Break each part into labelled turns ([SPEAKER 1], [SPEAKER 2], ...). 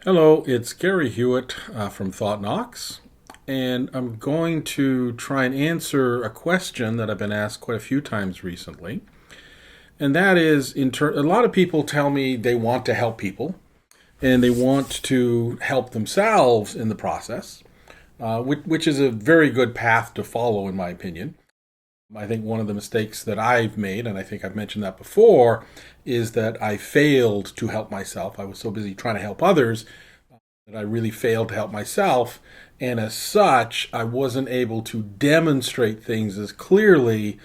[SPEAKER 1] Hello, it's Gary Hewitt from Thought Knox, and I'm going to try and answer a question that I've been asked quite a few times recently. And that is, a lot of people tell me they want to help people and they want to help themselves in the process, which is a very good path to follow, in my opinion. I think one of the mistakes that I've made, and I think I've mentioned that before, is that I failed to help myself. I was so busy trying to help others that I really failed to help myself. And as such, I wasn't able to demonstrate things as clearly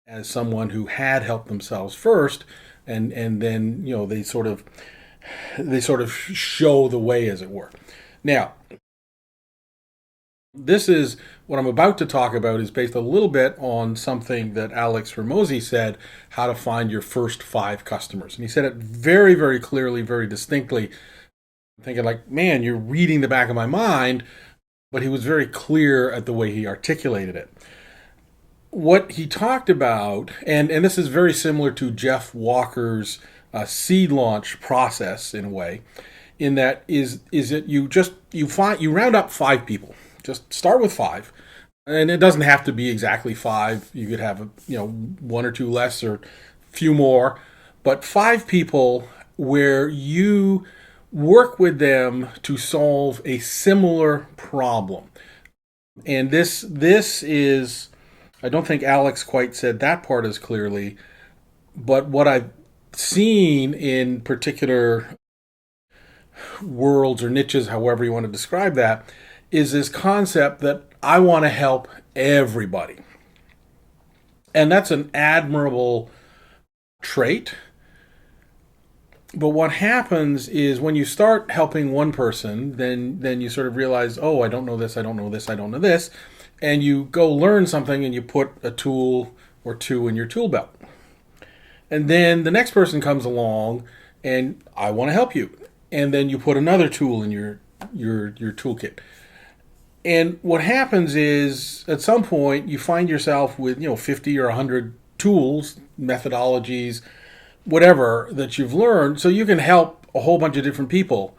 [SPEAKER 1] as someone who had helped themselves first. And then, they sort of show the way, as it were. Now, this is what I'm about to talk about is based a little bit on something that Alex Ramosi said, how to find your first 5 customers. And he said it very, very clearly, very distinctly. I'm thinking like, man, you're reading the back of my mind, but he was very clear at the way he articulated it. What he talked about, and this is very similar to Jeff Walker's seed launch process in a way, in that is that you round up 5 people. Just start with 5, and it doesn't have to be exactly 5. You could have 1 or 2 less or a few more, but 5 people where you work with them to solve a similar problem. And this is, I don't think Alex quite said that part as clearly, but what I've seen in particular worlds or niches, however you want to describe that, is this concept that I want to help everybody. And that's an admirable trait. But what happens is when you start helping one person, then you sort of realize, oh, I don't know this, I don't know this, I don't know this. And you go learn something and you put a tool or 2 in your tool belt. And then the next person comes along and I want to help you. And then you put another tool in your toolkit. And what happens is at some point you find yourself with 50 or 100 tools, methodologies, whatever that you've learned, so you can help a whole bunch of different people.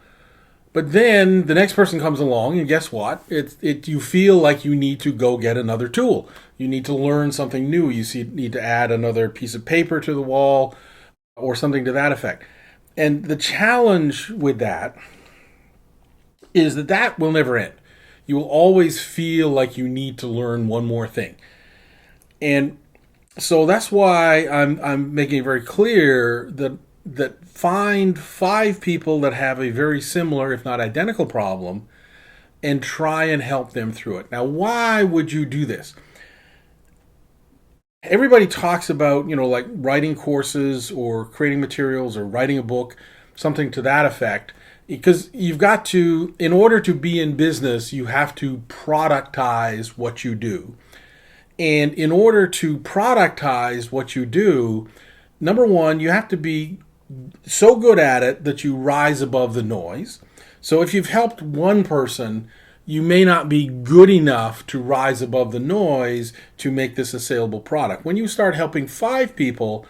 [SPEAKER 1] But then the next person comes along, and guess what? You feel like you need to go get another tool. You need to learn something new. Need to add another piece of paper to the wall, or something to that effect. And the challenge with that is that will never end. You will always feel like you need to learn one more thing. And so that's why I'm making it very clear that find 5 people that have a very similar, if not identical, problem, and try and help them through it. Now, why would you do this? Everybody talks about like writing courses or creating materials or writing a book, something to that effect. Because you've got to, in order to be in business, you have to productize what you do. And in order to productize what you do, number one, you have to be so good at it that you rise above the noise. So if you've helped one person, you may not be good enough to rise above the noise to make this a saleable product. When you start helping 5 people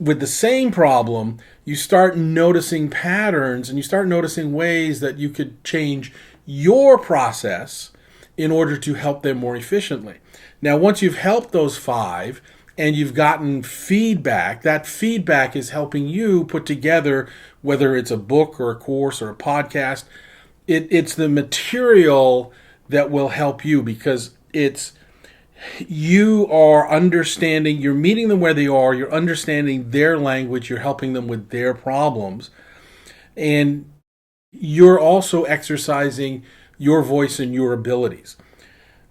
[SPEAKER 1] with the same problem, you start noticing patterns and you start noticing ways that you could change your process in order to help them more efficiently. Now, once you've helped those 5 and you've gotten feedback, that feedback is helping you put together, whether it's a book or a course or a podcast, it's the material that will help you, because you are understanding, you're meeting them where they are, you're understanding their language, you're helping them with their problems, and you're also exercising your voice and your abilities.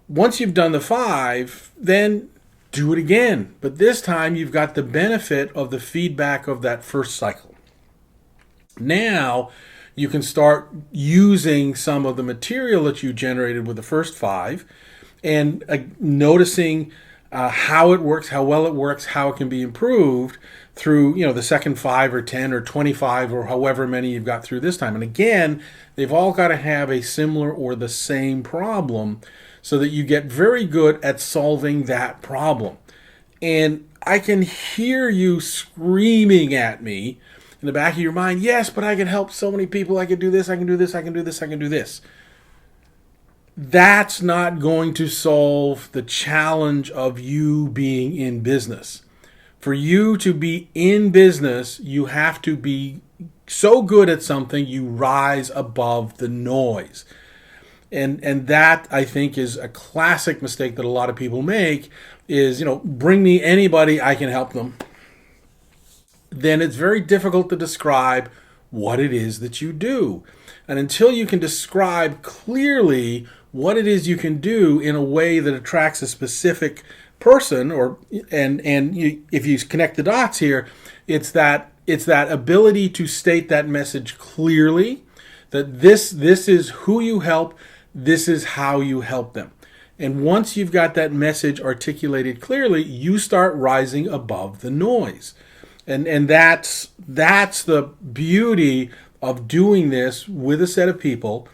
[SPEAKER 1] Once you've done the 5, then do it again. But this time you've got the benefit of the feedback of that first cycle. Now you can start using some of the material that you generated with the first 5 and noticing how it works, how well it works, how it can be improved through the second 5 or 10 or 25 or however many you've got through this time. And again, they've all got to have a similar or the same problem so that you get very good at solving that problem. And I can hear you screaming at me in the back of your mind, yes, but I can help so many people. I can do this, I can do this, I can do this, I can do this. That's not going to solve the challenge of you being in business. For you to be in business, you have to be so good at something you rise above the noise. And that, I think, is a classic mistake that a lot of people make is, bring me anybody, I can help them. Then it's very difficult to describe what it is that you do. And until you can describe clearly what it is you can do in a way that attracts a specific person, if you connect the dots here, it's that ability to state that message clearly, that this is who you help, this is how you help them. And once you've got that message articulated clearly, you start rising above the noise. And that's the beauty of doing this with a set of people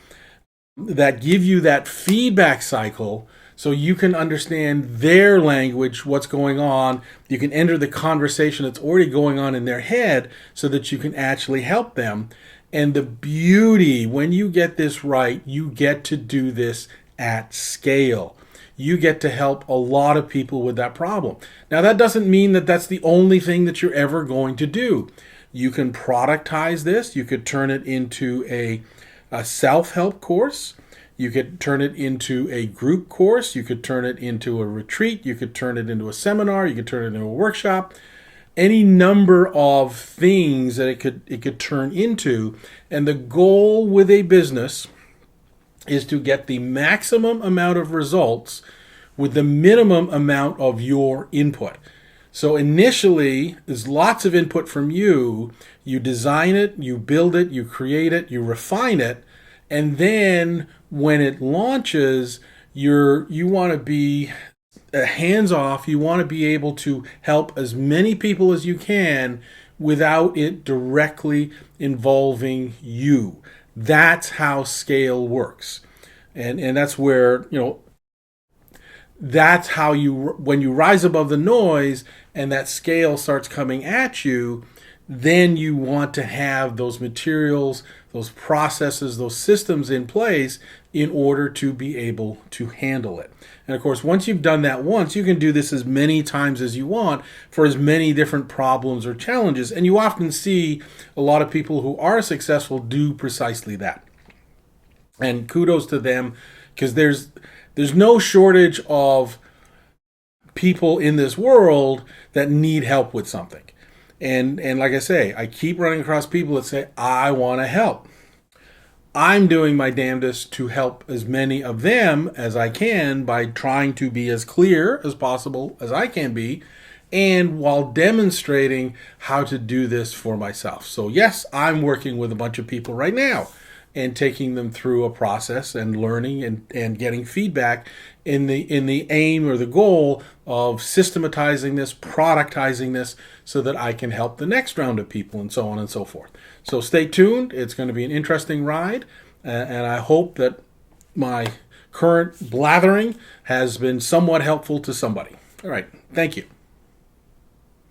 [SPEAKER 1] that give you that feedback cycle so you can understand their language, what's going on. You can enter the conversation that's already going on in their head so that you can actually help them. And the beauty, when you get this right, you get to do this at scale. You get to help a lot of people with that problem. Now, that doesn't mean that that's the only thing that you're ever going to do. You can productize this. You could turn it into a self-help course. You could turn it into a group course. You could turn it into a retreat. You could turn it into a seminar. You could turn it into a workshop. Any number of things that it could turn into. And the goal with a business is to get the maximum amount of results with the minimum amount of your input. So initially, there's lots of input from you. You design it, you build it, you create it, you refine it, and then when it launches, you want to be hands off. You want to be able to help as many people as you can without it directly involving you. That's how scale works. And that's where, that's how when you rise above the noise and that scale starts coming at you, then you want to have those materials, those processes, those systems in place in order to be able to handle it. And of course, once you've done that once, you can do this as many times as you want for as many different problems or challenges. And you often see a lot of people who are successful do precisely that. And kudos to them, because there's no shortage of people in this world that need help with something. And like I say, I keep running across people that say, I want to help. I'm doing my damnedest to help as many of them as I can by trying to be as clear as possible as I can be, and while demonstrating how to do this for myself. So yes, I'm working with a bunch of people right now and taking them through a process and learning and getting feedback in the aim or the goal of systematizing this, productizing this, so that I can help the next round of people and so on and so forth. So stay tuned. It's going to be an interesting ride, and I hope that my current blathering has been somewhat helpful to somebody. All right. Thank you.